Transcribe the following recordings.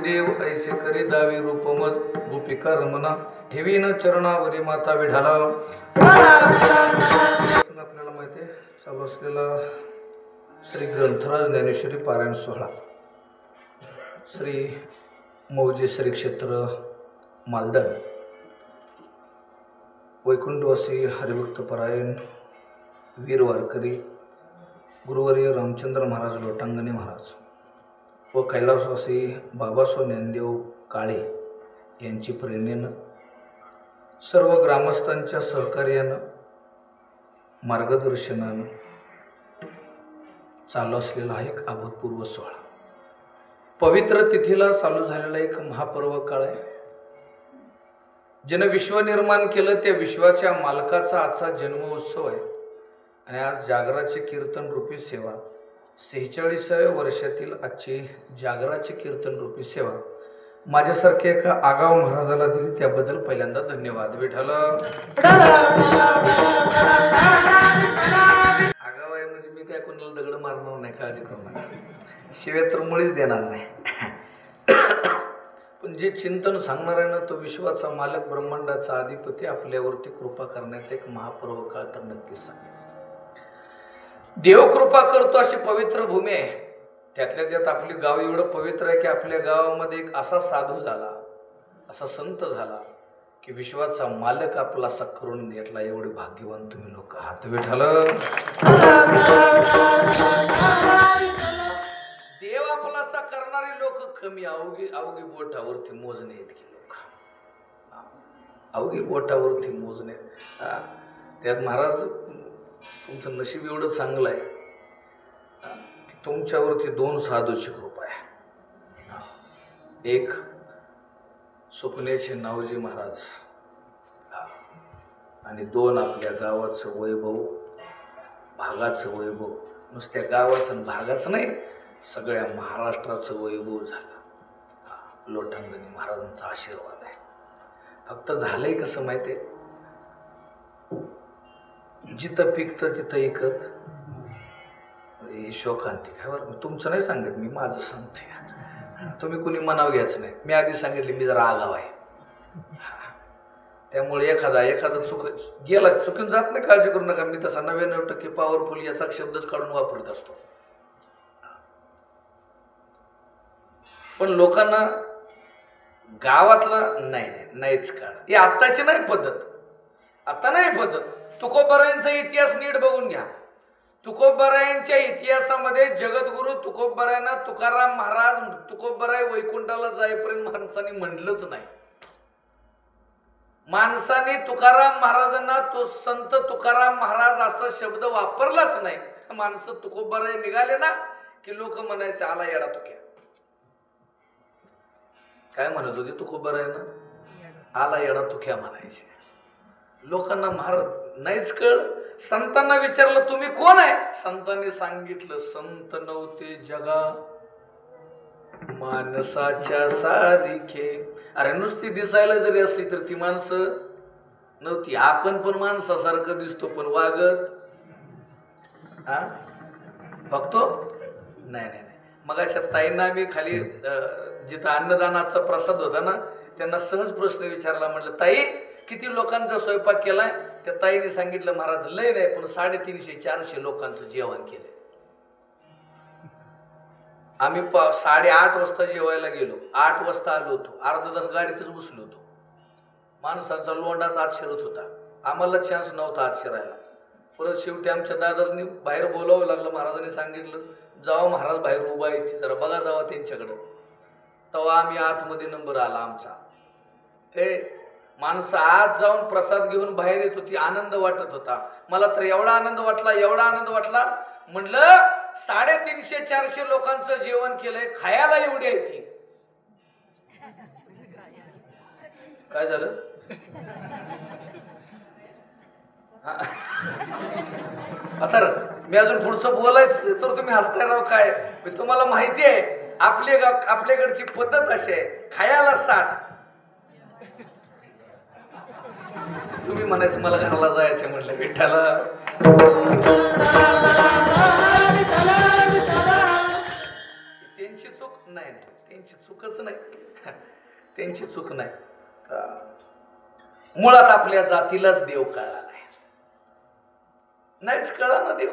देव ऐसे करी दावी रूपमज गोपिका रमना ठेवीन चरणावरी माता विढाला. आपल्याला माहिती आहे चालू असलेला श्री ग्रंथराज ज्ञानेश्वरी पारायण सोहळा श्री मौजे श्री क्षेत्र मालदण वैकुंठवासी हरिभक्त परायण वीर वारकरी गुरुवर्य रामचंद्र महाराज लोटांगणे महाराज व कैलासवासी बाबासो ज्ञानदेव काळे यांची प्रेरणेनं सर्व ग्रामस्थांच्या सहकार्यानं मार्गदर्शनानं चालू असलेला एक अभूतपूर्व सोहळा पवित्र तिथीला चालू झालेला एक महापर्व काळ आहे. ज्यानं विश्व निर्माण केलं त्या विश्वाच्या मालकाचा आजचा जन्मोत्सव आहे आणि आज जागराचे कीर्तन रूपी सेवा 46व्या वर्षातील आजची जागराचे कीर्तन रूपी सेवा माझ्यासारख्या एका आगाव महाराजाला दिली त्याबद्दल पहिल्यांदा धन्यवाद. विठ्ठल आगाव आहे म्हणजे मी काय कोणाला दगड मारणार नाही, काळजी करू नका, शिवाय तर मुळीच देणार नाही. पण जे चिंतन सांगणार आहे ना तो विश्वाचा मालक ब्रह्मांडाचा अधिपती आपल्यावरती कृपा करण्याचा एक महापर्व काळ तर नक्कीच सांगेल. देव कृपा करतो अशी पवित्र भूमी आहे. त्यातल्या त्यात आपली गाव एवढं पवित्र आहे की आपल्या गावामध्ये एक असा साधू झाला, असा संत झाला की विश्वाचा मालक आपला असा करून घेतला. एवढे भाग्यवान तुम्ही लोक आहात. विठ्ठल देव आपला असा करणारे लोक कमी, अवघी बोटावरती मोजणे इतकी लोक, अवघी बोटावरती मोजणे. त्यात महाराज तुमचं नशीब एवढं चांगलं आहे की तुमच्यावरती 2 साधूची कृपा आहे. एक सुकण्याचे नावजी महाराज आणि 2 आपल्या गावाचं वैभव, भागाचं वैभव. नुसत्या गावाचं आणि भागाचं नाही, सगळ्या महाराष्ट्राचं वैभव झालं. लोटांगणी महाराजांचा आशीर्वाद आहे. फक्त झालंय कसं माहिती आहे, जिथं पिकतं तिथं ऐकत शोकांती काय बरं. तुमचं नाही सांगत मी, माझं सांगते. तुम्ही कुणी मनाव घ्यायचं नाही. मी आधी सांगितले मी जरा आगाव आहे, त्यामुळे एखादा चुकून जात नाही, काळजी करू नका. मी तसा 99% पॉवरफुल याचा शब्दच काढून वापरत असतो. पण लोकांना गावातला नाहीच काळ, ही आत्ताची नाही पद्धत, आता नाही पद्धत. तुकोबरायांचा इतिहास नीट बघून घ्या. तुकोबरायांच्या इतिहासामध्ये जगद्गुरु तुकोबरायांना तुकाराम महाराज तुकोबराय वैकुंठाला जाईपर्यंत माणसाने म्हणलंच नाही. माणसाने तुकाराम महाराजांना तो संत तुकाराम महाराज असा शब्द वापरलाच नाही. माणसं तुकोबराय निघाले ना की लोक म्हणायचे आला येडा तुक्या. काय म्हणत होते तुकोबरायांना? आला येडा तुक्या म्हणायचे. लोकांना महाराज नाहीच कळ. संतांना विचारलं तुम्ही कोण आहे? संतांनी सांगितलं संत नव्हते जगा माणसाच्या सारिखे. अरे नुसती दिसायला जरी असली तर ती माणसं नव्हती. आपण पण माणसासारखं दिसतो पण वागत बघतो नाही. मग अशा ताईंना मी खाली जिथं अन्नदानाचा प्रसाद होता ना त्यांना सहज प्रश्न विचारला. म्हटलं ताई किती लोकांचा स्वयंपाक केलाय? त्या ताईने सांगितलं महाराज लय नाही पण 350-400 लोकांचं जेवण केलंय. आम्ही 8:30 वाजता जेवायला गेलो, 8 वाजता आलो होतो. अर्धा तास गाडीतच बसलो होतो. माणसांचा लोंडाच आत शिरत होता. आम्हाला चान्स नव्हता आत शिरायला. परत शेवटी आमच्या दादासनी बाहेर बोलावं लागलं. महाराजांनी सांगितलं जावा महाराज बाहेर उभा आहे जरा बघा जावा त्यांच्याकडं. तेव्हा आम्ही आतमध्ये नंबर आला आमचा. माणसं आत जाऊन प्रसाद घेऊन बाहेर येत होती. आनंद वाटत होता. मला तर एवढा आनंद वाटला म्हणलं 350-400 लोकांचं जेवण केलंय, खायला एवढी आहे ती. काय झालं? आता मी अजून पुढचं बोलायचं तर तुम्ही हसताय राव. काय तुम्हाला माहिती आहे आपल्याकडची पद्धत अशी आहे, खायला 60. तुम्ही म्हणायचं मला घराला जायचं. म्हटलं विठ्ठला त्यांची चूक नाही नाही, त्यांची चूकच नाही. त्यांची चूक नाही. मुळात आपल्या जातीलाच देव कळला नाही. नाहीच कळला ना देव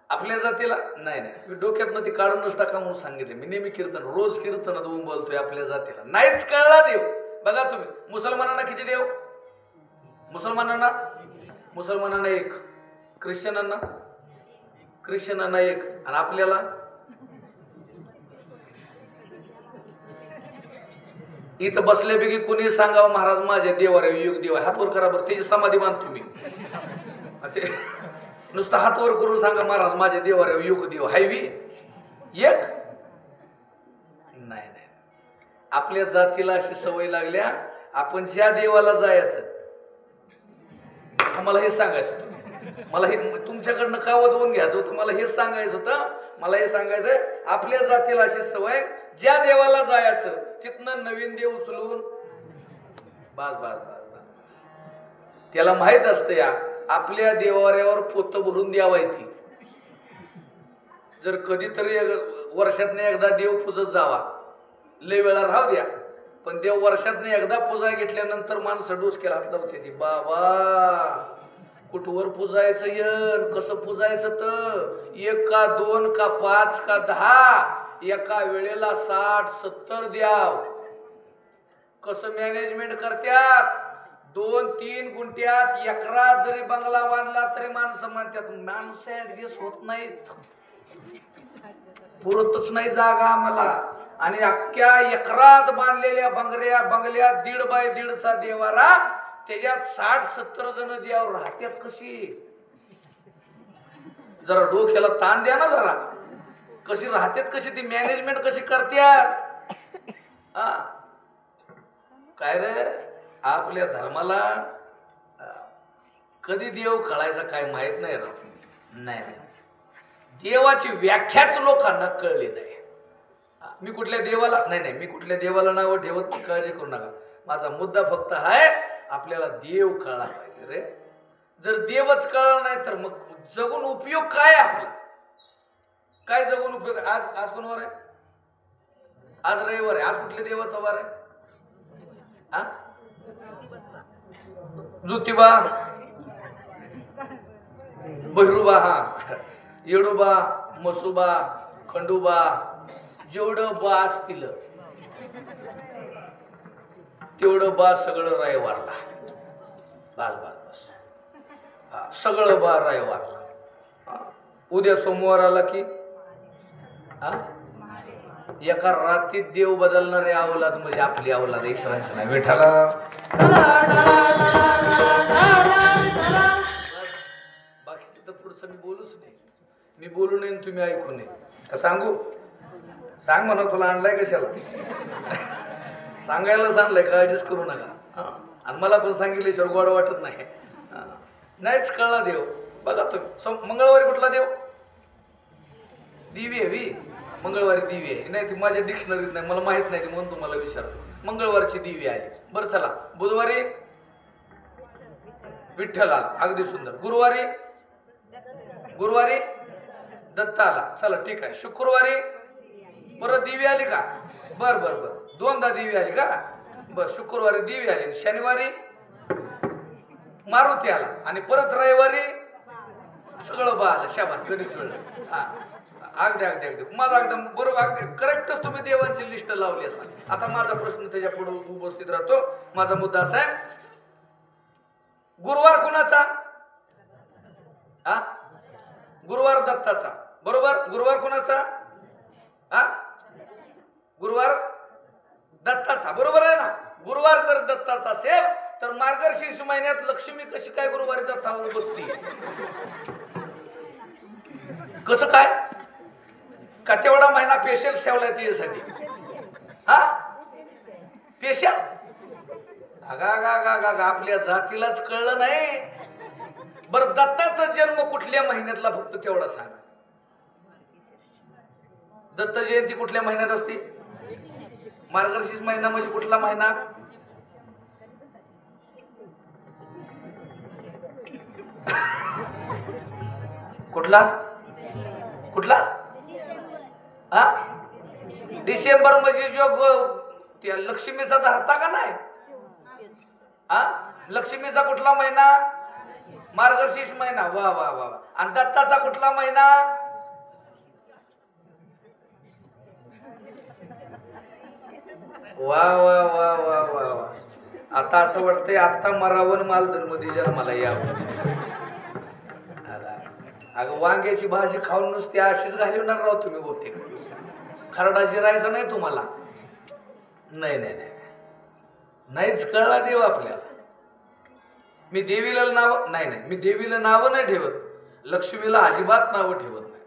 आपल्या जातीला. नाही नाही, मी डोक्यातनं ते काढूनच टाका म्हणून सांगितले. मी नेहमी कीर्तन, रोज कीर्तनात बोलतोय आपल्या जातीला नाहीच कळला देव. बघा तुम्ही, मुसलमानांना किती देव? मुसलमानांना एक, ख्रिश्चनांना एक, आणि आपल्याला इथं बसल्यापैकी कोणी सांगावं महाराज माझ्या देवार योग देव हात वर करा बरं, त्याची समाधी बांध तुम्ही. ते नुसतं हात वर करून सांगा महाराज माझ्या देवार योग देव हायवी एक. नाही नाही, आपल्या जातीला अशी सवय लागल्या, आपण ज्या देवाला जायचं मला हे सांगायचं, मला हे तुमच्याकडनं का वदवून घ्यायचं होतं, मला हे सांगायचं होतं. मला हे सांगायचं, आपल्या जातीला अशी सवय, ज्या देवाला जायचं तिथनं नवीन देव उचलून बास बास बास. त्याला माहित असतं या आपल्या देवाऱ्यावर पोतं भरून द्यावायची. जर कधीतरी वर्षातनं एकदा देव पूजत जावा, लय वेळा राहू द्या, पण देव वर्षातनं एकदा पूजा घेतल्यानंतर माणसं डोसक्याला हात लावते. ती बाबा कुठवर पूजायचं येन, कसं पूजायचं, तर 1 का 2 का 5 का 10 एका वेळेला 60-70 द्याव. कसं मॅनेजमेंट करत्यात, 2-3 गुंठ्यात एकरात जरी बंगला बांधला तरी माणसं म्हणतात माणसं ऍडजस्ट होत नाहीत, पुरतच नाही जागा आम्हाला. आणि अख्ख्या एकरात बांधलेल्या बंगल्यात 1.5 बाय 1.5चा देवारा, त्याच्यात 60-70 जण देवावर राहत्यात कशी? जरा डोक्याला ताण द्या ना जरा. कशी राहत्यात, कशी ती मॅनेजमेंट कशी करत्यात? काय रे, आपल्या धर्माला कधी देव कळायचा काय माहित नाही राव. नाही, देवाची व्याख्याच लोकांना कळली नाही. मी कुठल्या देवाला मी कुठल्या देवाला नाव ठेवत, काळजी करू नका. माझा मुद्दा फक्त आहे, आपल्याला देव कळला पाहिजे रे. जर देवच कळला नाही तर मग जगून उपयोग काय आपला? काय जगून उपयोग? आज कोणवार आहे? आज रविवार आहे. आज कुठल्या देवाचा वार आहे? ज्योतिबा, भैरूबा, येडोबा, मसुबा, खंडोबा, जेवढं बा असतील तेवढं बा सगळं रविवारला. बस बस बस, सगळं बा रविवारला. उद्या सोमवार आला की एका रात्रीत देव बदलणारे अवलाद म्हणजे आपली अवलाद. इसरायचं नाही विठाला. बाकीचं तर पुढचं मी बोलूच नाही. मी बोलू नये तुम्ही ऐकू नये का? सांगू? सांग म्हणा, तुला आणलाय कशाला? सांगायलाच आणलंय, काळजीच करू नका. आणि मला पण सांगितल्याशिवाय गोड वाटत नाही. नाहीच कळला देव. बघा तुम्ही, मंगळवारी कुठला देव? दिवी आहे. मंगळवारी दिवी आहे. नाही ती माझ्या डिक्शनरीत नाही, मला माहित नाही, म्हणून तुम्हाला विचारतो. मंगळवारची दिवी आली. बरं चला, बुधवारी विठ्ठल आला, अगदी सुंदर. गुरुवारी दत्त आला, चला ठीक आहे. शुक्रवारी परत दिवी आली का? बर बर बर, 2दा दिवी आली का? बर, शुक्रवारी दिवी आली. शनिवारी मारुती आला, आणि परत रविवारी सगळं बा आलं. शाबास, गणित कळलं. अगदी अगदी अगदी माझा एकदम बरोबर, अगदी करेक्टच तुम्ही देवांची लिस्ट लावली असा. आता माझा प्रश्न त्याच्या पुढे उपस्थित राहतो. माझा मुद्दा असा आहे, गुरुवार कुणाचा? गुरुवार दत्ताचा. बरोबर, गुरुवार कुणाचा? गुरुवार दत्ताचा. बरोबर आहे ना? गुरुवार जर दत्ताचा असेल तर मार्गशीर्ष महिन्यात लक्ष्मी कशी काय गुरुवारी दत्तावर बसती? कसं काय? का तेवढा महिना पेशल ठेवलाय तिच्यासाठी? पेशल? आपल्या जातीलाच कळलं नाही. बरं, दत्ताचा जन्म कुठल्या महिन्यातला फक्त तेवढा सांगा. दत्त जयंती कुठल्या महिन्यात असते? मार्गशीर्ष महिना म्हणजे कुठला महिना? कुठला? डिसेंबर म्हणजे जो त्या लक्ष्मीचा धरता का नाही? हा, लक्ष्मीचा कुठला महिना? मार्गशीर्ष महिना. वा वा वा. आणि दत्ताचा कुठला महिना? वा वा वा वा वा वा. आता असं वाटतंय आता मरावन मालदन मध्ये जन्माला यावं. अगं वांग्याची भाजी खाऊन नुसती अशीच घालवणार राहू तुम्ही बहुतेक. खरडा जिरायचा नाही तुम्हाला. नाही नाही नाही, नाहीच कळला देव आपल्याला. मी देवीला नाव नाही नाही, मी देवीला नावं नाही ठेवत, लक्ष्मीला अजिबात नावं ठेवत नाही.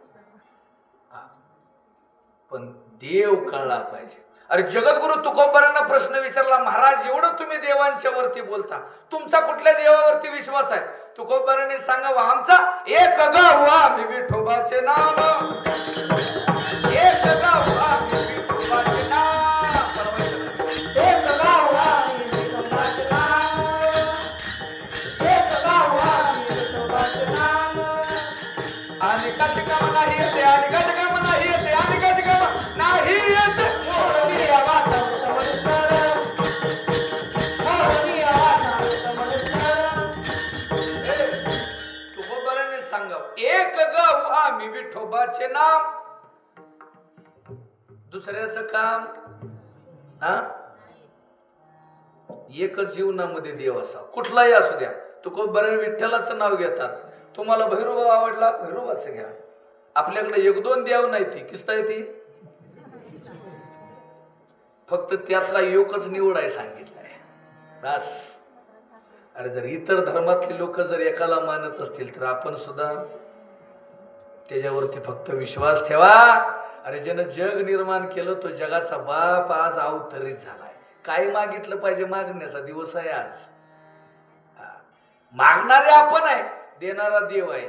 पण देव कळला पाहिजे. अरे जगद्गुरु तुकोबारांना प्रश्न विचारला, महाराज एवढं तुम्ही देवांच्या वरती बोलता, तुमचा कुठल्या देवावरती विश्वास आहे? तुकोबारांनी सांगावं, आमचा एक गाव आम्ही विठोबाचे नाम, एक गाव आम्ही विठोबाचे नाम, एक गाव आम्ही विठोबाचे नाम, एक गाव आम्ही विठोबाचे नाम. आणि कधी काम नाही येते, आणि कधी काम नाही येते, आणि कधी काम नाही येते. एक गाव आम्ही विठोबाचे नाम. दुसऱ्याचं काम हा, एकच जीवनामध्ये देव असा कुठलाही असू द्या. तुकोबाराने विठ्ठलाचं नाव घेतात. तुम्हाला भैरोबा आवडला, भैरोबाचं घ्या. आपल्याकडे एक दोन देव नाही, ती किस्ता आहे ती, फक्त त्यातला एकच निवडाय सांगितलाय बस. अरे जर इतर धर्मातले लोक जर एकाला मानत असतील तर आपण सुद्धा त्याच्यावरती फक्त विश्वास ठेवा. अरे ज्यानं जग निर्माण केलं तो जगाचा बाप आज अवतरित झालाय. काय मागितलं पाहिजे, मागण्याचा दिवस आहे आज. मागणारे आपण आहे, देणारा देव आहे.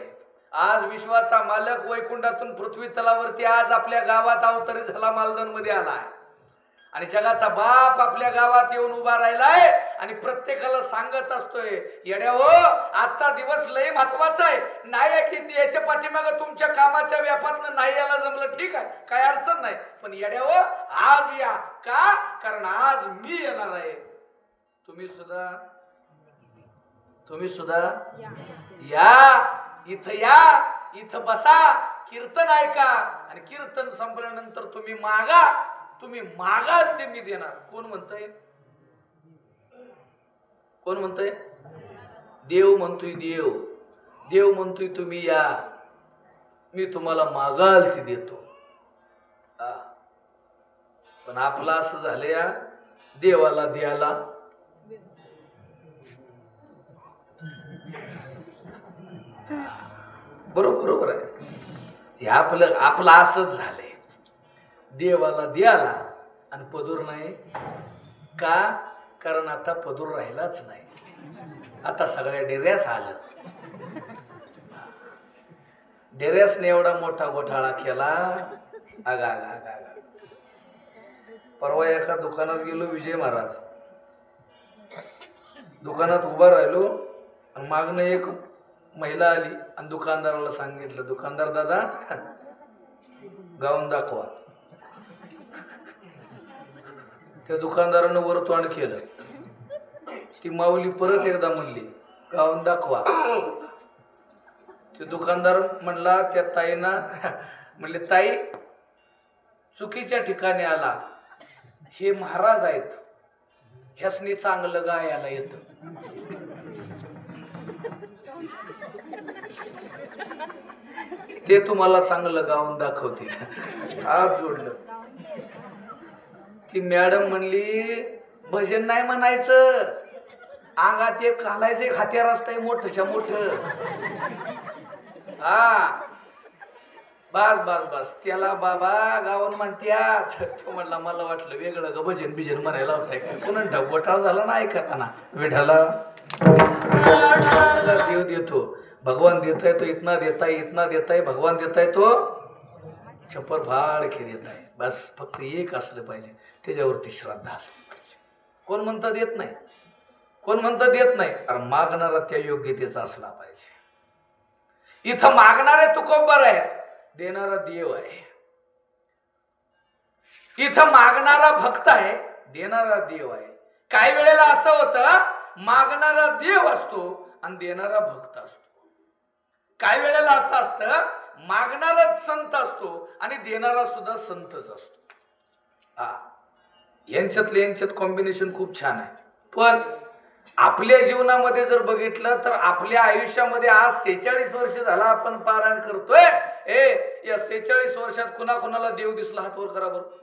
आज विश्वाचा मालक वैकुंठातून पृथ्वी तलावरती आज आपल्या गावात अवतरित झाला, मालदन मध्ये आलाय. आणि जगाचा बाप आपल्या गावात येऊन उभा राहिलाय आणि प्रत्येकाला सांगत असतोय, येड्याहो आजचा दिवस लय महत्वाचा आहे. नाही आहे की याच्या पाठीमागे तुमच्या कामाच्या व्यापातनं नाही यायला जमलं, ठीक आहे, काय अडचण नाही, पण येड्याहो आज या. का? कारण आज मी येणार आहे. तुम्ही सुद्धा या, इथं या, इथं बसा, कीर्तन ऐका, आणि कीर्तन संपल्यानंतर तुम्ही मागा. तुम्ही मागाल ते मी देणार. कोण म्हणतंय? कोण म्हणतंय? देव म्हणतोय. देव म्हणतोय तुम्ही या, मी तुम्हाला मागाल ते देतो. पण आपलं असं झालं या देवाला द्यायला बरोबर आहे. हे आपलं असंच झालंय, देवाला द्याला आणि पदूर नाही. का? कारण आता पदूर राहिलाच नाही. आता सगळ्या डेऱ्यास आलं. डेऱ्यासने एवढा मोठा घोटाळा केला. आगा परवा एका दुकानात गेलो, विजय महाराज दुकानात उभा राहिलो आणि मागणं एक महिला आली आणि दुकानदाराला सांगितलं, दुकानदार दादा गाऊन दाखवा. त्या दुकानदारानं वर तोंड केलं. ती माऊली परत एकदा म्हणली, गाऊन दाखवा. ते दुकानदार म्हणला त्या ताईना, म्हणले ताई चुकीच्या ठिकाणी आला, हे महाराज आहेत, ह्यासनी चांगलं गायला येतं. ते तुम्हाला चांगलं गाऊन दाखवतील. आज जोडलं. ती मॅडम म्हणली भजन नाही म्हणायचं, अंगात एक घालायचं, एक हत्यार असतंय मोठच्या मोठं. हा बस त्याला बाबा गाऊन म्हणत्यात. तो म्हणला मला वाटलं वेगळं ग भजन बिजन म्हणायला होतंय काय. कोणा ढगोटाळ झाला ना ऐकताना. विठाला देव देतो, भगवान देताय तो, इतना देताय भगवान देताय तो, छप्पर फाड खे देताय. बस फक्त एक असलं पाहिजे, त्याच्यावरती श्रद्धा असली पाहिजे. कोण म्हणता देत नाही, कोण म्हणता देत नाही, अरे मागणारा त्या योग्यतेचा असला पाहिजे. इथं मागणारे तुकोबर आहेत, देणारा देव आहे. इथं मागणारा भक्त आहे, देणारा देव आहे. काही वेळेला असं होतं, मागणारा देव असतो आणि देणारा भक्त असतो. काही वेळेला असं असतं, मागणारा संत असतो आणि देणारा सुद्धा संतच असतो. हा, यांच्यात कॉम्बिनेशन खूप छान आहे. पण आपल्या जीवनामध्ये जर बघितलं तर आपल्या आयुष्यामध्ये आज 46 वर्ष झाला आपण पारायण करतोय. या 46 वर्षात कुणाला देव दिसला? हात वर करा बरं.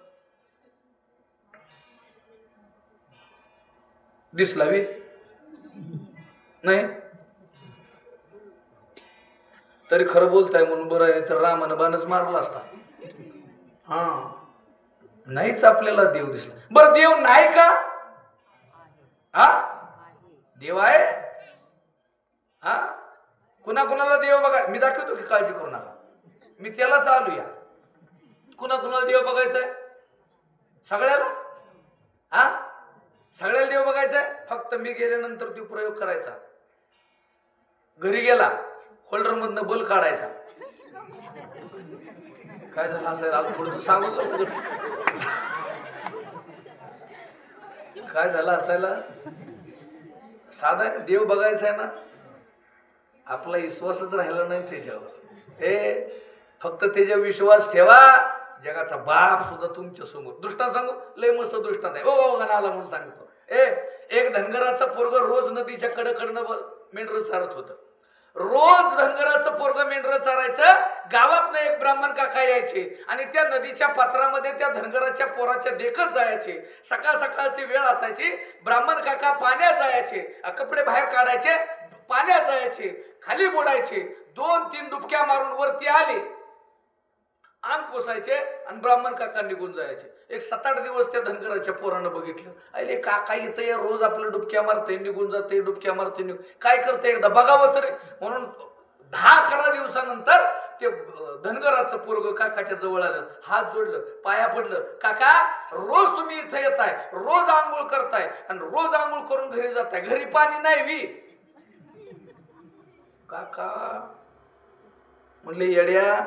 दिसला बी नाही तरी खरं बोलताय म्हणून बरं आहे, तर रामानं बाणच मारला असता. हा, नाहीच आपल्याला देव दिसला. बरं, देव नाही का? हा, देव आहे. हा, कुणाला देव बघा, मी दाखवतो की, काळजी करू नका, मी त्याला चालू या. कुणाला देव बघायचंय? सगळ्याला. हा, सगळ्याला देव बघायचंय. फक्त मी गेल्यानंतर तो प्रयोग करायचा. घरी गेला, होल्डर मधनं बल काढायचा. काय झालं असेल आज थोडस सांगू. काय झालं असायला, साधा देव बघायचा आहे ना, आपला विश्वासच राहिला नाही त्याच्यावर. फक्त त्याच्यावर विश्वास ठेवा. जगाचा बाप सुद्धा तुमच्या समोर. दृष्टांत सांगू, लय मस्त दृष्टांत आहे. ओ गणाला म्हणून सांगतो. एक धनगराचं पोरग रोज नदीच्या कडकडनं मेंढर चारत होतं. रोज धनगराचं पोरग मेंढर चारायचं. गावात एक ब्राह्मण काका यायचे आणि त्या नदीच्या पात्रामध्ये त्या धनगराच्या पोराच्या देखत जायचे. सकाळची वेळ असायची. ब्राह्मण काका पाण्यात जायचे, कपडे बाहेर काढायचे, पाण्यात जायचे, खाली बुडायचे. 2-3 डुबक्या मारून वरती आले, अंग पोसायचे आणि ब्राह्मण काका निघून जायचे. एक 7-8 दिवस त्या धनगराच्या पोरानं बघितलं, अरे काका येतंय, रोज आपलं डुबक्या मारते, निघून जाते, डुबक्या मारते, काय करते, एकदा बघावं तरी म्हणून 10-11 दिवसानंतर ते धनगराचं पोरग काकाच्या जवळ आलं, हात जोडलं, पाया पडलं. काका, रोज तुम्ही इथं येताय, रोज आंघोळ करताय आणि रोज आंघोळ करून घरी जाताय, घरी पाणी नाही वी? काका म्हणले, येड्या,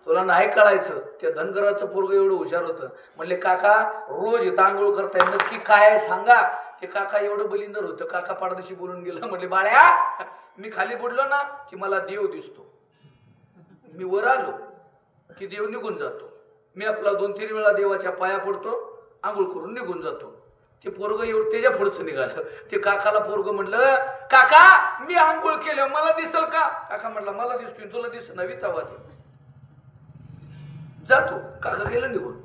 तुला नाही कळायचं. त्या धनगराचं पोरग एवढं हुशार होतं. म्हणले, काका, रोज इथं आंघोळ करताय, नक्की काय आहे सांगा. ते काका एवढं बलिंदर होतं. काका पाडदेशी बोलून गेलं. म्हणले, बाळ्या, मी खाली बुडलो ना की मला देव दिसतो. मी वर आलो की देव निघून जातो. मी आपला 2-3 वेळा देवाच्या पाया पडतो, आंघोळ करून निघून जातो. ते पोरग एवढं त्याच्या पुढचं निघालं. ते काकाला पोरग म्हणलं, काका, मी आंघोळ केलं, मला दिसल का? काका म्हटला, मला दिसतोय, तुला दिस नवी तवा ते जातो. काका गेलं निघून.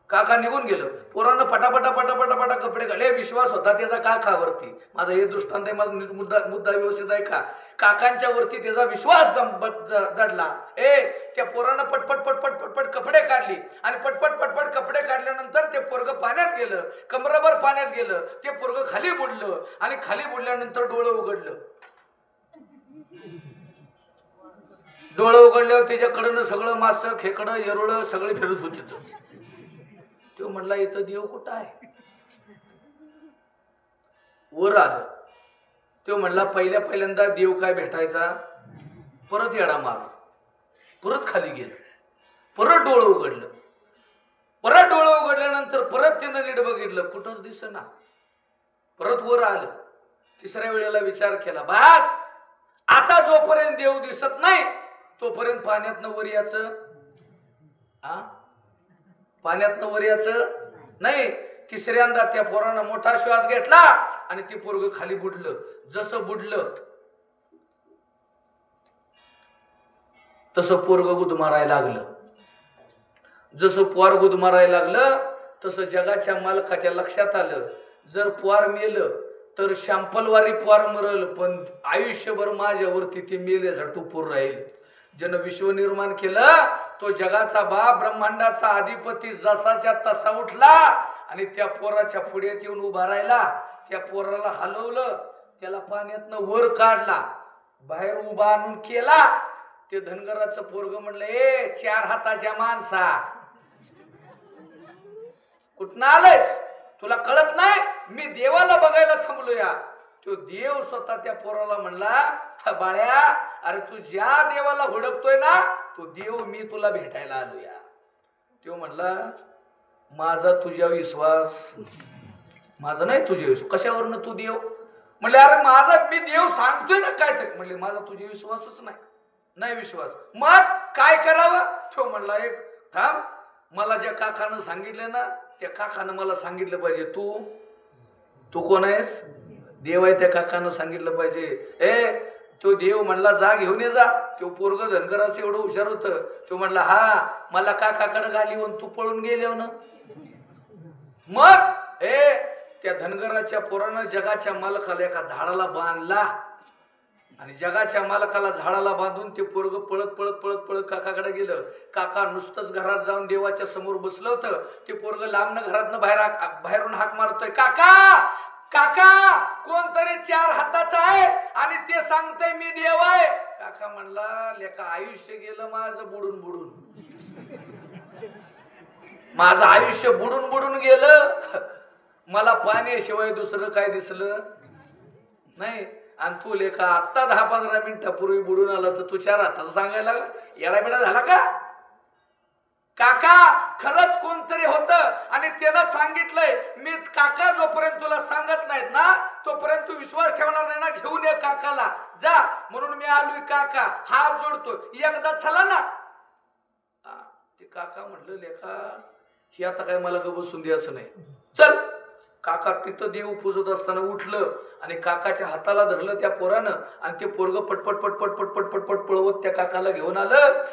काका निघून गेलं. पोरानं पटापटा कपडे घाले. विश्वास होता त्याचा काकावरती. माझा हे दृष्टांत आहे, माझा मुद्दा व्यवस्थित आहे का? काकांच्या वरती त्याचा विश्वास जडला. त्या पोरानं पटपट कपडे काढली आणि पटपट कपडे काढल्यानंतर ते पोरग पाण्यात गेलं, कमरभर पाण्यात गेलं. ते पोरग खाली बुडलं आणि खाली बुडल्यानंतर डोळं उघडलं. डोळं उघडल्यावर त्याच्याकडनं सगळं मासं, खेकडं, येरोळं सगळे फिरत होते. तो म्हणला, इथं देव कुठं आहे? वर आलं. तो म्हणला, पहिल्यांदा देव काय भेटायचा? परत येडा मार, परत खाली गेलं, परत डोळं उघडलं. परत डोळं उघडल्यानंतर परत त्यानं नीट बघितलं, कुठंच दिसेना. परत वर आलं. 3ऱ्या वेळेला विचार केला, बास, आता जोपर्यंत देव दिसत नाही तोपर्यंत पाण्यातनं वर यायचं. पाण्यातनं वर यायचं नाही. 3ऱ्यांदा त्या पोरानं मोठा श्वास घेतला आणि ते पोरग खाली बुडलं. जसं बुडलं तसं पोरग गुद मारायला लागलं. जसं पोर गुद मारायला लागलं तसं जगाच्या मालकाच्या लक्षात आलं, जर पोर मेलं तर शांपलवारी पोर मरल, पण आयुष्यभर माझ्यावरती ते मेल्याचा टुपूर राहील. ज्यानं विश्व निर्माण केलं तो जगाचा बाप, ब्रह्मांडाचा अधिपती, जसाच्या तसा उठला आणि त्या पोराच्या पुढ्यात येऊन उभा राहिला. त्या पोराला हलवलं, त्याला पाण्यातनं वर काढला, बाहेर उभा आणून केला. ते धनगराचं पोरग म्हणलं, 4 हाताच्या माणसा, कुठं आलंयस? तुला कळत नाही? मी देवाला बघायला थांबलो या. तो देव स्वतः त्या पोराला म्हणला, बाळ्या, अरे तू ज्या देवाला हुडकतोय ना तो देव मी तुला भेटायला आलो या. तो म्हणला माझा तुझ्यावर विश्वास, माझा नाही तुझ्या विश्वास. कशावरनं तू देव? म्हणले अरे माझा मी देव सांगतोय ना काय ते. म्हणले माझा तुझ्या विश्वासच नाही विश्वास. मग काय करावं? तो म्हणला एक थांब, मला ज्या काकानं सांगितलं ना त्या काकानं मला सांगितलं पाहिजे. तू कोण आहेस? देव आहे. त्या काकानं सांगितलं पाहिजे. तो देव म्हणला जा घेऊन ये जा. तो पोरग धनगराचं एवढं हुशार होतं. तो म्हणला हा मला काकाकडे घाली होऊन तू पळून गेले ना. मग त्या धनगराच्या पोरानं जगाच्या मालकाला एका झाडाला बांधला आणि जगाच्या मालकाला झाडाला बांधून ते पोरग पळत पळत पळत पळत काकाकडे गेलं. काका नुसतंच घरात जाऊन देवाच्या समोर बसलं होतं. ते पोरग लांबनं घरातनं बाहेरून हाक मारतोय, काका काका कोणतरी 4 हाताचा आहे आणि ते सांगतंय मी देव आहे. काका म्हणला लेका आयुष्य गेलं माझं बुडून बुडून, माझं आयुष्य बुडून बुडून गेलं. मला पाण्याशिवाय दुसरं काय दिसलं नाही. आणि तू लेखा आत्ता 10-15 मिनिटापूर्वी बुडून आला तर तू 4 हाताचं सांगायला येडाबिडा झाला का? काका खरंच कोणतरी होतं आणि त्यानं सांगितलंय मी काका जोपर्यंत तुला सांगत नाहीत ना तोपर्यंत तू विश्वास ठेवणार नाही ना. घेऊन ये काकाला जा. म्हणून मी आलोय काका, हात जोडतो, एकदा चला ना. ते काका म्हटलं लेखा ही आता काय मला ग बसून द्यायचं नाही, चल. काका तिथं देव पूजत असताना उठलं आणि काकाच्या हाताला धरलं त्या पोरानं आणि ते पोरग पटपट पटपट पटपट पटपट पळवत त्या काकाला घेऊन आलं.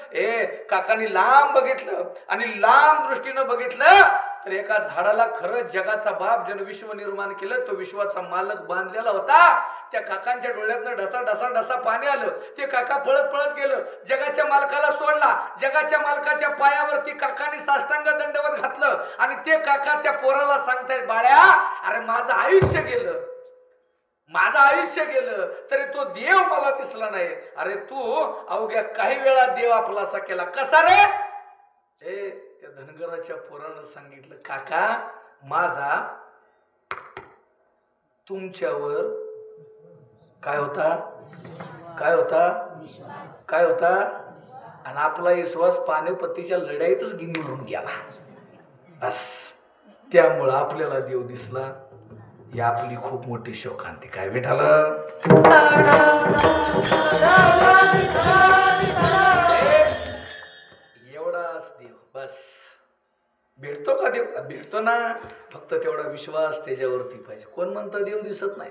काकाने लांब बघितलं आणि लांब दृष्टीनं बघितलं तर एका झाडाला खरंच जगाचा बाप ज्यानं विश्व निर्माण केलं तो विश्वाचा मालक बांधलेला होता. त्या काकांच्या डोळ्यातनं ढसा ढसा ढसा पाणी आलं. ते काका पळत पळत गेलं, जगाच्या मालकाला सोडला. जगाच्या मालकाच्या पायावरती काकाने साष्टांग दंडवत घातलं आणि ते काका त्या पोराला सांगतायत बाळ्या अरे माझं आयुष्य गेलं, माझं आयुष्य गेलं तरी तो देव मला दिसला नाही. अरे तू अवघ्या काही वेळा देव आपला असा केला कसा रे? त्या धनगराच्या पोरानं सांगितलं काका माझा तुमच्यावर काय होता आणि आपला विश्वास पानिपतीच्या लढाईतच गिळून गेला. बस त्यामुळं आपल्याला देव दिसला. ही आपली खूप मोठी शोकांती. काय विठाला एवढाच देव बस. भेटतो का देव? भेटतो ना, फक्त तेवढा विश्वास त्याच्यावरती पाहिजे. कोण म्हणतं देव दिसत नाही?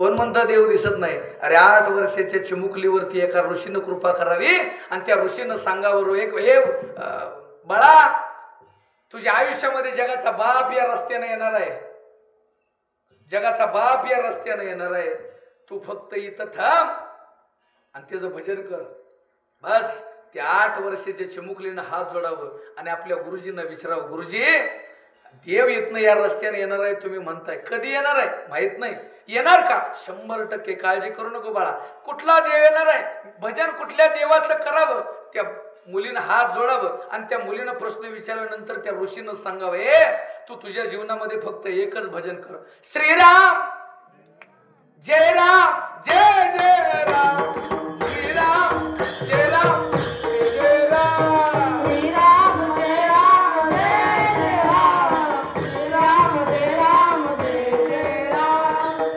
कोण म्हणतं देव दिसत नाही? अरे 8 वर्षाच्या चिमुकलीवरती एका ऋषीनं कृपा करावी आणि त्या ऋषीनं सांगावं एक बाळा तुझ्या आयुष्यामध्ये जगाचा बाप या रस्त्याने येणार आहे, जगाचा बाप या रस्त्याने येणार आहे. तू फक्त इथं थांब आणि त्याचं भजन कर. बस त्या 8 वर्षाच्या चिमुकलीनं हात जोडावं आणि आपल्या गुरुजींना विचारावं गुरुजी देव इथनं या रस्त्याने येणार आहे तुम्ही म्हणताय, कधी येणार आहे माहित नाही, येणार का? 100% काळजी करू नको बाळा. कुठला देव येणार आहे? भजन कुठल्या देवाचं करावं? त्या मुलीनं हात जोडावं आणि त्या मुलीनं प्रश्न विचारल्यानंतर त्या ऋषीनं सांगावं तू तुझ्या जीवनामध्ये फक्त एकच भजन कर, श्रीराम जय राम जय जय राम, श्रीराम जय राम जय जय राम, श्रीराम जय राम जय जय राम, श्रीराम जय राम जय जय राम,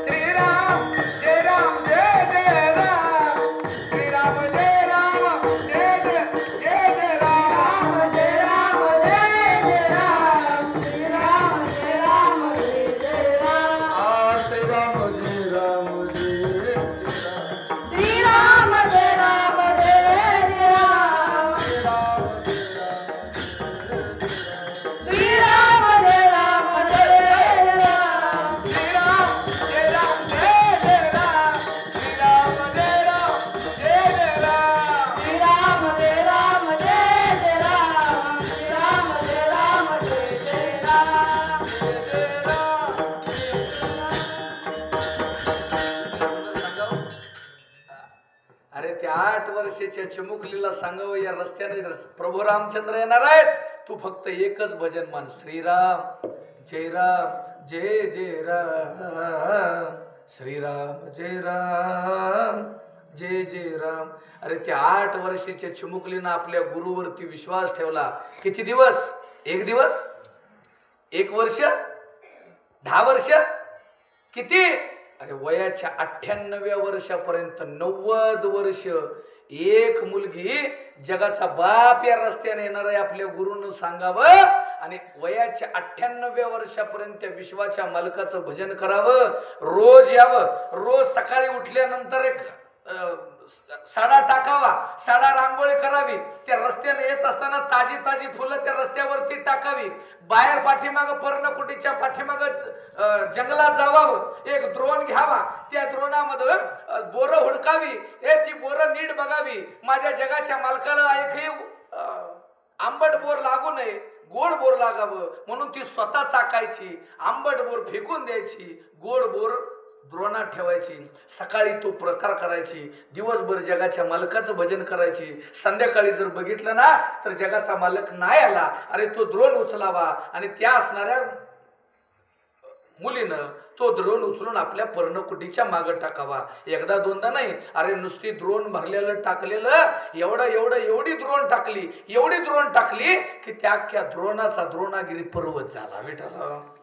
श्रीराम जय राम जय जय राम, श्रीराम जय राम जय जय जय जय राम, जय राम जय जय राम, श्रीराम जय राम जय जय राम, श्रीराम जय राम जय श्रीराम जय राम जय जय राम, श्रीराम जय राम जय जय राम, श्रीराम जय राम जय जय राम, श्रीराम जय राम जय जय राम, श्रीराम जय राम जय जय राम, श्रीराम जय राम जय जय राम, जय जय राम. अरे त्या 8 वर्षाच्या चिमुकलीला सांगावं या रस्त्याने प्रभू रामचंद्र येणार आहेत, तू फक्त एकच भजन मान, श्रीराम जय जय राम, श्रीराम जय राम जय जय राम. अरे त्या 8 वर्षाच्या चिमुकलीनं आपल्या गुरुवरती विश्वास ठेवला. किती दिवस? 1 दिवस, 1 वर्ष, 10 वर्ष, किती? अरे वयाच्या 98व्या वर्षापर्यंत 90 वर्ष एक मुलगी जगाचा बाप या रस्त्याने येणार आहे आपल्या गुरुनं सांगावं आणि वयाच्या 98व्या वर्षापर्यंत विश्वाच्या मालकाचं भजन करावं. रोज यावं. रोज सकाळी उठल्यानंतर एक साडा टाकावा, साडा रांगोळी करावी. त्या रस्त्याने येत असताना ताजी ताजी फुलं त्या रस्त्यावरती टाकावी. बाहेर पाठीमाग पर्णकुटीच्या पाठीमाग जंगलात जावावं. एक द्रोण घ्यावा. त्या द्रोणामध्ये बोरं हुडकावी. ती बोरं नीट बघावी. माझ्या जगाच्या मालकाला एकही आंबट बोर लागू नये, गोड बोर लागावं म्हणून ती स्वतः चाकायची. आंबट बोर फेकून द्यायची, गोड बोर द्रोणात ठेवायची. सकाळी तो प्रकार करायची. दिवसभर जगाच्या मालकाचं भजन करायची. संध्याकाळी जर बघितलं ना तर जगाचा मालक नाही आला, अरे तो द्रोण उचलावा आणि त्या असणाऱ्या मुलीनं तो द्रोण उचलून आपल्या पर्णकुटीच्या मागं टाकावा. एकदा दोनदा नाही, अरे नुसती द्रोण भरलेलं टाकलेलं एवढी द्रोण टाकली, एवढी द्रोण टाकली की त्या अख्ख्या द्रोणाचा द्रोणागिरी पर्वत झाला. विठ्ठल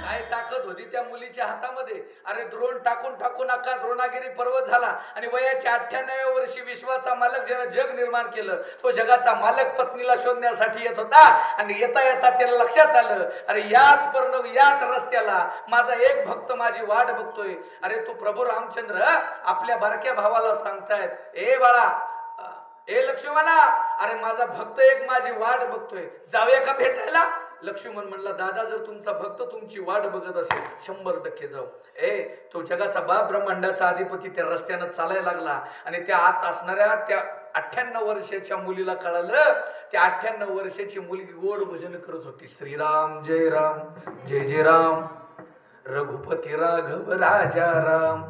काय ताकद होती त्या मुलीच्या हातामध्ये. अरे द्रोण टाकून टाकून अख्खा द्रोणागिरी पर्वत झाला. आणि वयाच्या 98व्या वर्षी विश्वाचा मालक ज्यानं जग निर्माण केलं तो जगाचा मालक पत्नीला शोधण्यासाठी येत होता. आणि येता येता त्याला लक्षात आलं, अरे याच रस्त्याला माझा एक भक्त माझी वाट बघतोय. अरे तो प्रभू रामचंद्र आपल्या बारक्या भावाला सांगतायत, ए बाळा, ए लक्ष्मणा, अरे माझा भक्त एक माझी वाट बघतोय, जाऊया का भेटायला? लक्ष्मण म्हणला, दादा जर तुमचा भक्त तुमची वाट बघत असेल 100% जाऊ. तो जगाचा बाप ब्रह्मांडाचा अधिपती त्या रस्त्यानं चालायला लागला. आणि त्या आत असणाऱ्या त्या 98 वर्षाच्या मुलीला कळालं, त्या 98 वर्षाची मुलगी गोड भजन करत होती. श्रीराम जय राम, जय जय राम, रघुपती राघव राजा राम.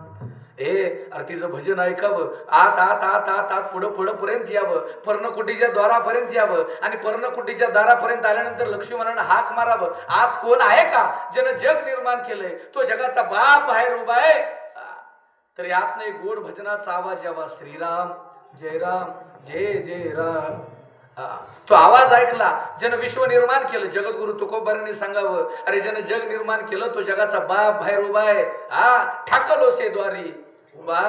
अरे तिचं भजन ऐकावं. आत आत आत आत आत पुढं पुढं पर्यंत यावं. पर्णकुटीच्या द्वारापर्यंत यावं. आणि पर्णकुटीच्या दारापर्यंत आल्यानंतर लक्ष्मणानं हाक मारावं, आत कोण आहे का? ज्यानं जग निर्माण केलंय तो जगाचा बाप बाहेर उभा आहे. तरी आत नाही गोड भजनाचा आवाज यावा. श्रीराम जय राम, जय जय राम. तो आवाज ऐकला. ज्यानं विश्व निर्माण केलं, जगद्गुरु तुकोबारांनी सांगावं, अरे ज्यानं जग निर्माण केलं तो जगाचा बाप बाहेर उभा आहे. ठाकलो से द्वारी उभा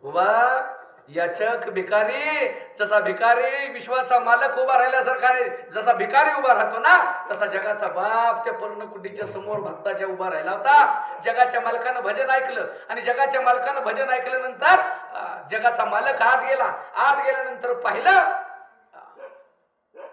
उभा याचक भिकारी. जसा भिकारी विश्वाचा मालक उभा राहिल्यासारखा आहे, जसा भिकारी उभा राहतो ना तसा जगाचा बाप त्या पर्णकुटीच्या समोर भक्ताच्या उभा राहिला होता. जगाच्या मालकानं भजन ऐकलं आणि जगाच्या मालकानं भजन ऐकल्यानंतर जगाचा मालक आत गेला. आत गेल्यानंतर पाहिलं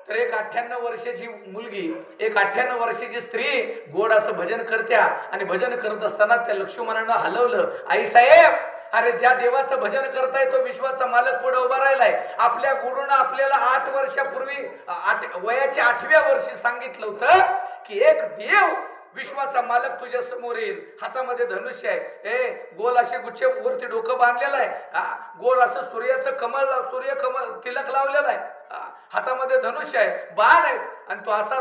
तर एक 98 वर्षाची मुलगी, एक 98 वर्षाची स्त्री गोड असं भजन करत्या. आणि भजन करत असताना त्या लक्ष्मणानं हलवलं, आई साहेब, अरे ज्या देवाचं भजन करताय तो विश्वाचा मालक पुढे उभा राहिलाय. आपल्या गुरुनं आपल्याला 8 वर्षापूर्वी वयाच्या 8व्या वर्षी सांगितलं होतं की एक देव विश्वाचा मालक तुझ्या समोर येईल. हातामध्ये धनुष्य आहे. गोल असे गुच्छे वरती डोकं बांधलेलं आहे. गोल असं सूर्यकमल तिलक लावलेला आहे. हातामध्ये धनुष्य आहे, बाण आहे. आणि तो असा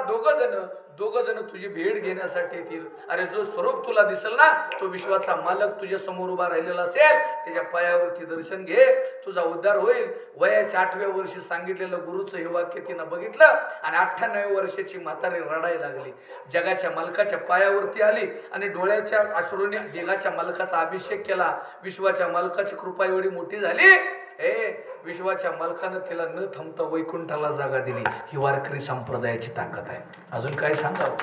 दोघ जण तुझी भेट घेण्यासाठी येतील. अरे जो स्वरूप तुला दिसेल ना तो विश्वाचा मालक तुझ्या समोर उभा राहिलेला असेल. त्याच्या पायावरती दर्शन घे, तुझा उद्धार होईल. वयाच्या 8व्या वर्षी सांगितलेलं गुरुचं हे वाक्य तिनं बघितलं आणि 98व्या वर्षाची म्हातारी रडायला लागली. जगाच्या मालकाच्या पायावरती आली आणि डोळ्याच्या अश्रूने देगाच्या मालकाचा अभिषेक केला. विश्वाच्या मालकाची कृपा एवढी मोठी झाली, विश्वाच्या मालकानं तिला न थांबता वैकुंठाला जागा दिली. ही वारकरी संप्रदायाची ताकद आहे. अजून काय सांगावं?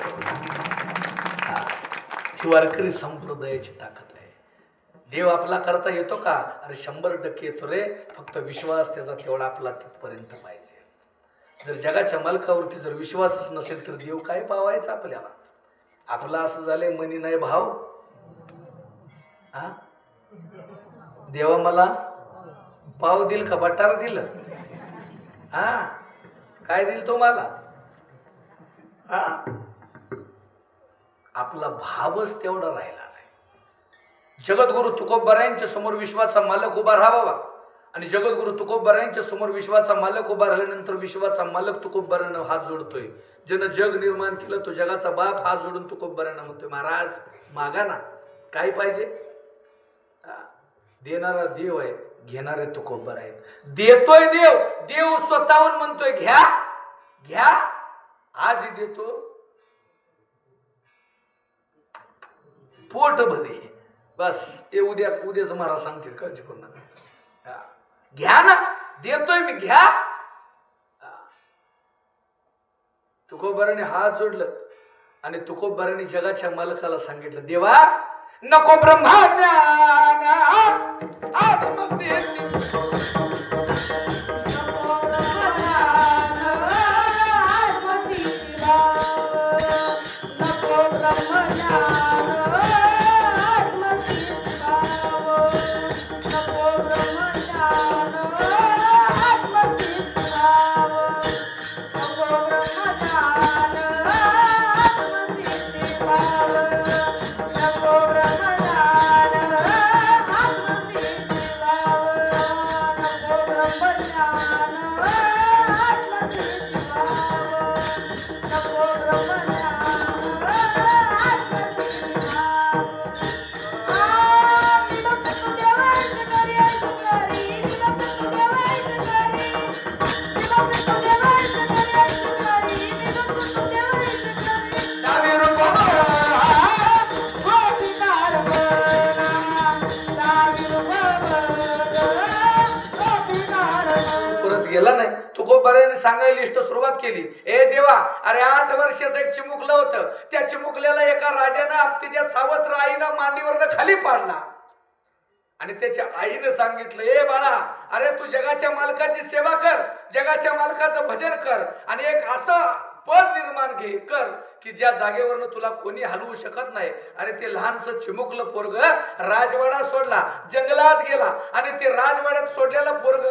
ही वारकरी संप्रदायाची ताकद आहे. देव आपला करता येतो का? अरे 100% येतो रे. फक्त विश्वास त्याचा तेवढा आपला तिथपर्यंत पाहिजे. जर जगाच्या मालकावरती जर विश्वासच नसेल तर देव काय पावायचा आपल्याला? आपला असं झालंय मनी नाही भाव. देवा मला पाव दिल का बटार दिलं? काय दिल तो मला? आपला भावच तेवढा राहिला नाही. जगद्गुरु तुकोबारायांच्या समोर विश्वाचा मालक उभा राहावा. आणि जगद्गुरु तुकोबारायांच्या समोर विश्वाचा मालक उभा राहिल्यानंतर विश्वाचा मालक तुकोबारांना हात जोडतोय. ज्यानं जग निर्माण केलं तो जगाचा बाप हात जोडून तुकोबारांना म्हणतोय, महाराज मागा ना, काय पाहिजे? देणारा देव आहे, घेणारे तुकोबर आहे. देतोय देव, देव स्वतःहून म्हणतोय घ्या घ्या, आज देतो पोट भरे. बस ते उद्याच महाराज सांगतील, काळजी करू नका. घ्या ना, देतोय मी, घ्या. तुकोबाराने हात जोडलं आणि तुकोबाराने जगाच्या मालकाला सांगितलं, देवा नको ब्रह्माज्ञान गेला नाही. तुकोबाराने सांगायला लिस्ट सुरुवात केली. ए देवा, अरे 8 वर्षाचं एक चिमुकलं होतं, त्या चिमुकल्याला एका राजानं आपल्या सावत्र आईनं मांडीवरनं खाली पाडला आणि त्याच्या आईनं सांगितलं, ए बाळा, अरे तू जगाच्या मालकाची सेवा कर, जगाच्या मालकाचं भजन कर आणि एक असं पद निर्माण कर की ज्या जागेवरनं तुला कोणी हलवू शकत नाही. अरे ते लहानसं चिमुकलं पोरग राजवाडा सोडला, जंगलात गेला आणि ते राजवाड्यात सोडलेलं पोरग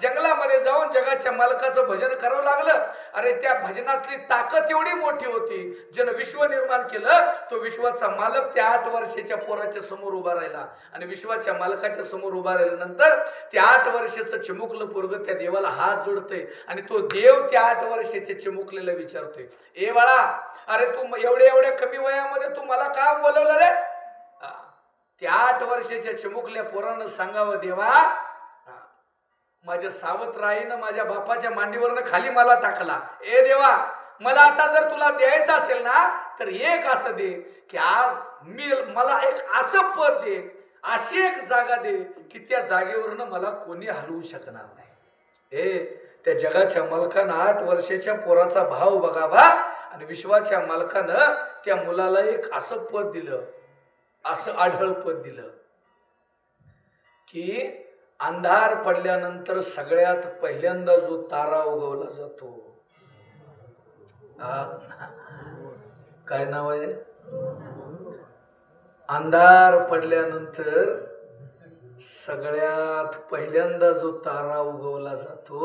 जंगलामध्ये जाऊन जगाच्या मालकाचं भजन करावं लागलं. अरे त्या भजनातली ताकद एवढी मोठी होती, ज्यानं विश्व निर्माण केलं, तो विश्वाचा मालक त्या 8 वर्षाच्या पोराच्या समोर उभा राहिला आणि विश्वाच्या मालकाच्या समोर उभा राहिल्यानंतर ते 8 वर्षाचं चिमुकलं पोरग त्या देवाला हात जोडतंय आणि तो देव त्या 8 वर्षाच्या चिमुकलेला विचारतोय, ए बाळा, अरे तू एवढ्या कमी वयामध्ये तू मला का बोलवलं रे? त्या 8 वर्षाच्या चिमुकल्या पोरानं सांगावं, देवा, माझ्या सावत्र आईनं माझ्या बापाच्या मांडीवरनं खाली मला टाकला. ए देवा, मला आता जर तुला द्यायचं असेल ना, तर एक असं दे की आज मला एक असं पद दे, अशी एक जागा दे की त्या जागेवरनं मला कोणी हलवू शकणार नाही. त्या जगाच्या मालकानं 8 वर्षाच्या पोराचा भाव बघावा आणि विश्वाच्या मालकानं त्या मुलाला एक असं पद दिलं, असं आढळ पद दिलं की अंधार पडल्यानंतर सगळ्यात पहिल्यांदा जो तारा उगवला जातो, काय नाव आहे? अंधार पडल्यानंतर सगळ्यात पहिल्यांदा जो तारा उगवला जातो,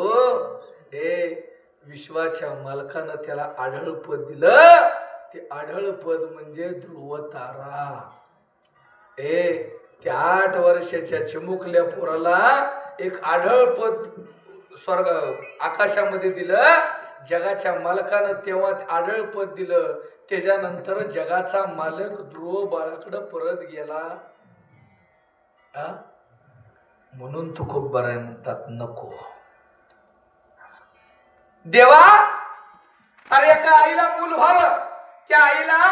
विश्वाच्या मालकानं त्याला आढळ पद दिलं. ते आढळ पद म्हणजे ध्रुव तारा. त्या 8 वर्षाच्या चिमुकल्या पोराला एक आढळ पद आकाशामध्ये दिलं. जगाच्या मालकानं तेव्हा आढळ पद दिलं. त्याच्यानंतर जगाचा मालक ध्रुव बाळाकडे परत गेला. म्हणून तू खूप बरं आहे म्हणतात, नको देवा, अरे एका आईला मूल व्हावं, त्या आईला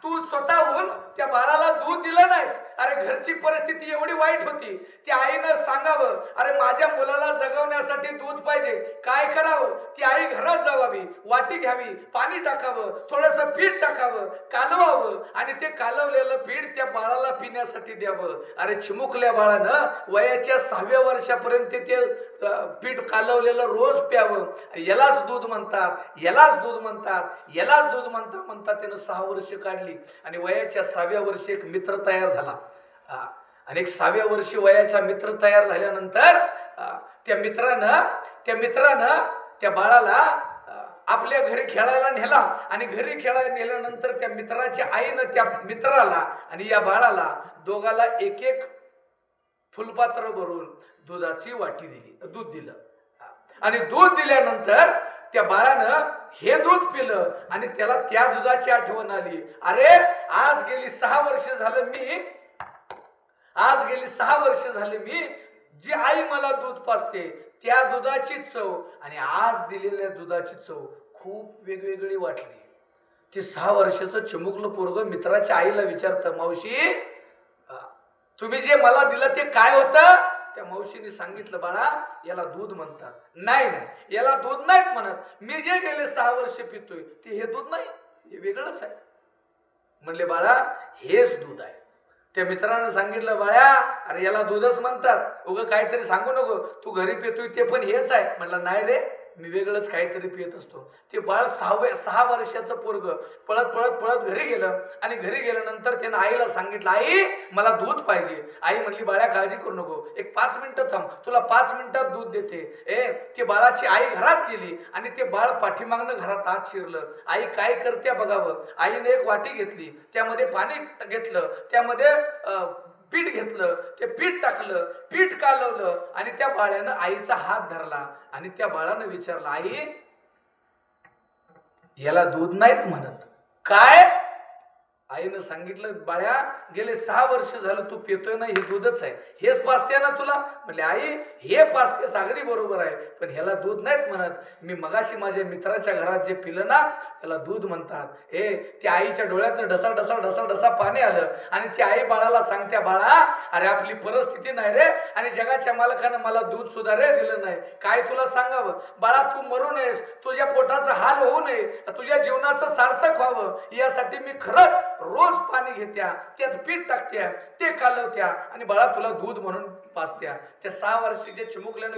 तू स्वतःहून त्या बाळाला दूध दिलं नाहीस. अरे घरची परिस्थिती एवढी वाईट होती, त्या आईनं सांगावं, अरे माझ्या मुलाला जगवण्यासाठी दूध पाहिजे, काय करावं? ती आई घरात जावावी, वाटी घ्यावी, पाणी टाकावं, थोडंसं पीठ टाकावं, कालवावं आणि ते कालवलेलं पीठ त्या बाळाला पिण्यासाठी द्यावं. अरे चिमुकल्या बाळानं वयाच्या 6व्या वर्षापर्यंत ते पीठ कालवलेलं रोज प्यावं. यालाच दूध म्हणतात, यालाच दूध म्हणतात, यालाच दूध म्हणतात. त्यानं 6 वर्ष काढली आणि वयाच्या 6व्या वर्षी एक मित्र तयार झाला. आणि एक 6व्या वर्षी वयाचा मित्र तयार झाल्यानंतर त्या मित्रानं त्या बाळाला आपल्या घरी खेळायला नेला आणि घरी खेळायला नेल्यानंतर त्या मित्राच्या आईनं त्या मित्राला आणि या बाळाला दोघाला एक फुलपात्र भरून दुधाची वाटी दिली, दूध दिलं. आणि दूध दिल्यानंतर त्या बाळानं हे दूध पिलं आणि त्याला त्या दुधाची आठवण आली. अरे आज गेली 6 वर्ष झालं मी आज गेली 6 वर्ष झाले मी जी आई मला दूध पाजते त्या दुधाची चव आणि आज दिलेल्या दुधाची चव खूप वेगवेगळी वाटली. ते 6 वर्षाचं चिमुकलं पोरग मित्राच्या आईला विचारतं, मावशी तुम्ही जे मला दिलं ते काय होतं? त्या मावशीने सांगितलं, बाळा याला दूध म्हणतात. नाही नाही, याला दूध नाहीत म्हणत, मी जे गेले 6 वर्ष पितोय ते हे दूध नाही, हे वेगळंच आहे. म्हणले बाळा हेच दूध आहे. त्या मित्रानं सांगितलं, बाळा अरे याला दूधच म्हणतात, उगं काहीतरी सांगू नको, तू घरी पितोय ते पण हेच आहे. म्हणलं नाही रे, मी वेगळंच काहीतरी पित असतो. ते बाळ 6 वर्षाचं पोरग पळत पळत पळत घरी गेलं आणि घरी गेल्यानंतर त्यानं आईला सांगितलं, आई मला दूध पाहिजे. आई म्हणली, बाळा काळजी करू नको, एक 5 मिनिटं थांब, तुला 5 मिनिटात दूध देते. ते बाळाची आई घरात गेली आणि ते बाळ पाठीमागनं घरात आत शिरलं. आई काय करते बघावं. आईने एक वाटी घेतली, त्यामध्ये पाणी घेतलं, त्यामध्ये पीठ घेतलं, ते पीठ टाकलं, पीठ कालवलं आणि त्या बाळानं आईचा हात धरला आणि त्या बाळानं विचारलं, आई याला दूध नाहीत म्हणत काय? आईनं सांगितलं, बाळ्या गेले 6 वर्ष झालं तू पितोय ना, हे दूधच आहे, हेच पाजते ना तुला? म्हणले आई हे पाजते सागरी बरोबर आहे, पण ह्याला दूध नाहीत म्हणत. मी मगाशी माझ्या मित्राच्या घरात जे पिलं ना त्याला दूध म्हणतात. त्या आईच्या डोळ्यातनं ढसा ढसा ढसा ढसा पाणी आलं आणि ती आई बाळाला सांगत्या, बाळा अरे आपली परिस्थिती नाही रे आणि जगाच्या मालकानं मला दूध सुद्धा रे दिलं नाही, काय तुला सांगावं? बाळा तू मरू नयेस, तुझ्या पोटाचा हाल होऊ नये, तुझ्या जीवनाचं सार्थक व्हावं यासाठी मी खरंच रोज पाणी घेत्या, त्यात पीठ टाकत्या, ते कालवत्या आणि बाळा तुला दूध म्हणून पाजत्या. त्या 6 वर्षाच्या चिमुकल्यानं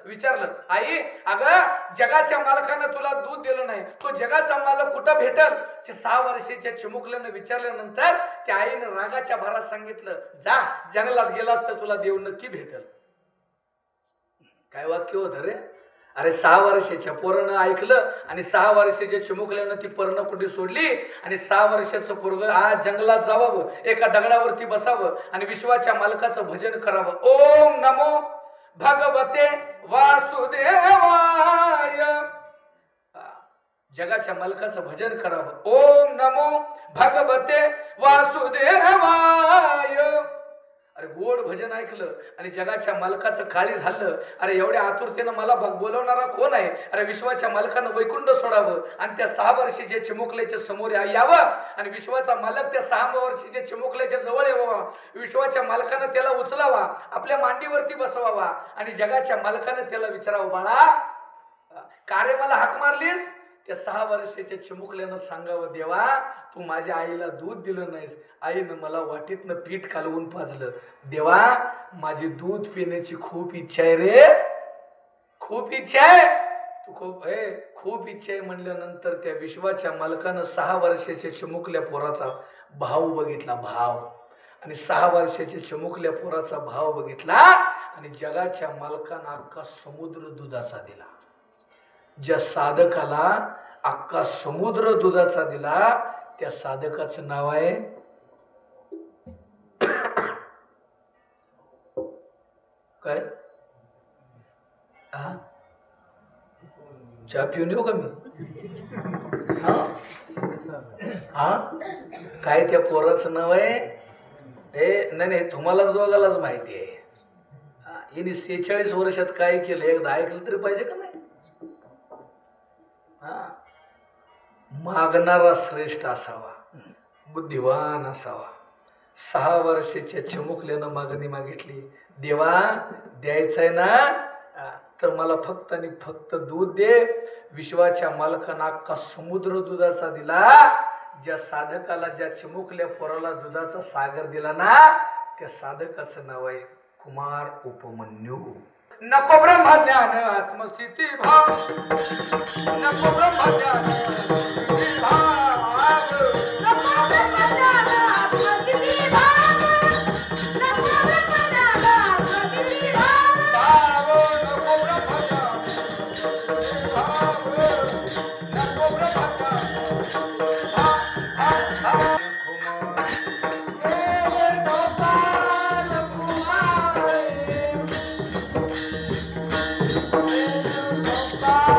विचारलं, आई अगं जगाच्या मालकानं तुला दूध दिलं नाही, तो जगाचा मालक कुठं भेटल? त्या 6 वर्षाच्या चिमुकल्यानं विचारल्यानंतर त्या आईनं रागाच्या भारात सांगितलं, जा जंगलात गेलास तर तुला देव नक्की भेटल. काय वाक्य होतं रे? अरे 6 वर्षाच्या पोरानं ऐकलं आणि 6 वर्षाच्या चिमुकल्यानं ती पर्णकुटी सोडली आणि 6 वर्षाचं पोरग आज जंगलात जावावं, एका दगडावरती बसावं आणि विश्वाच्या मालकाचं भजन करावं. ओम नमो भगवते वासुदेवाय, जगाच्या मालकाचं भजन करावं. ओम नमो भगवते वासुदेवाय. अरे गोड भजन ऐकलं आणि जगाच्या मालकाचं काळी झालं. अरे एवढ्या आतुरतेनं मला बोलवणारा कोण आहे? अरे विश्वाच्या मालकानं वैकुंठ सोडावं आणि त्या 6 वर्षीच्या चिमुकल्याच्या समोर यावं आणि विश्वाचा मालक त्या 6 वर्षीच्या चिमुकल्याच्या जवळ यावा. विश्वाच्या मालकानं त्याला उचलावा, आपल्या मांडीवरती बसवावा आणि जगाच्या मालकानं त्याला विचारावं, बाळा का रे मला हाक मारलीस? त्या 6 वर्षाच्या चिमुकल्यानं सांगावं, देवा तू माझ्या आईला दूध दिलं नाहीस, आईनं मला वाटीतनं पीठ कालवून पाजलं. देवा माझी दूध पिण्याची खूप इच्छा आहे रे, खूप इच्छा आहे. तू खूप इच्छा आहे म्हणल्यानंतर त्या विश्वाच्या मालकानं 6 वर्षाच्या चिमुकल्या पोराचा भाव बघितला, भाव, आणि 6 वर्षाच्या चिमुकल्या पोराचा भाव बघितला आणि जगाच्या मालकानं अख्खा समुद्र दुधाचा दिला. ज्या साधकाला अख्खा समुद्र दुधाचा दिला त्या साधकाचं नाव आहे काय? चहा पिऊन येऊ का मी? हा काय त्या पोराचं नाव आहे? नाही तुम्हाला दोघालाच माहिती आहे. हिने 46 वर्षात काय केलं एकदा ऐकलं तरी पाहिजे का नाही? मागणारा श्रेष्ठ असावा, बुद्धिवान असावा. 6 वर्षाच्या चिमुकल्यानं मागणी मागितली, देवा द्यायचंय ना तर मला फक्त आणि फक्त दूध दे. विश्वाच्या मालकानं अख्खा समुद्र दुधाचा दिला. ज्या साधकाला, ज्या चिमुकल्या पोराला दुधाचा सागर दिला ना त्या साधकाचं नाव आहे कुमार उपमन्यू. नको ब्रह्मज्ञान आत्मस्थिती भाव, नको ब्रह्मज्ञान आत्मस्थिती भाव, नको ब्रह्मज्ञान आत्मस्थिती भाव, नको ब्रह्मज्ञान आत्मस्थिती भाव, नको ब्रह्मज्ञान भाव, नको ब्रह्मज्ञान भाव.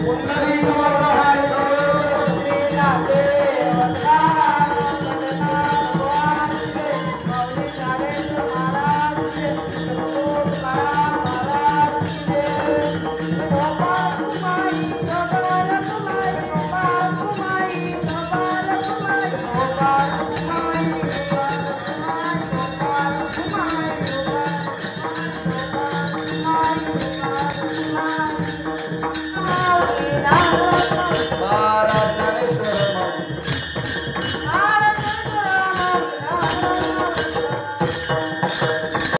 पुंडलिक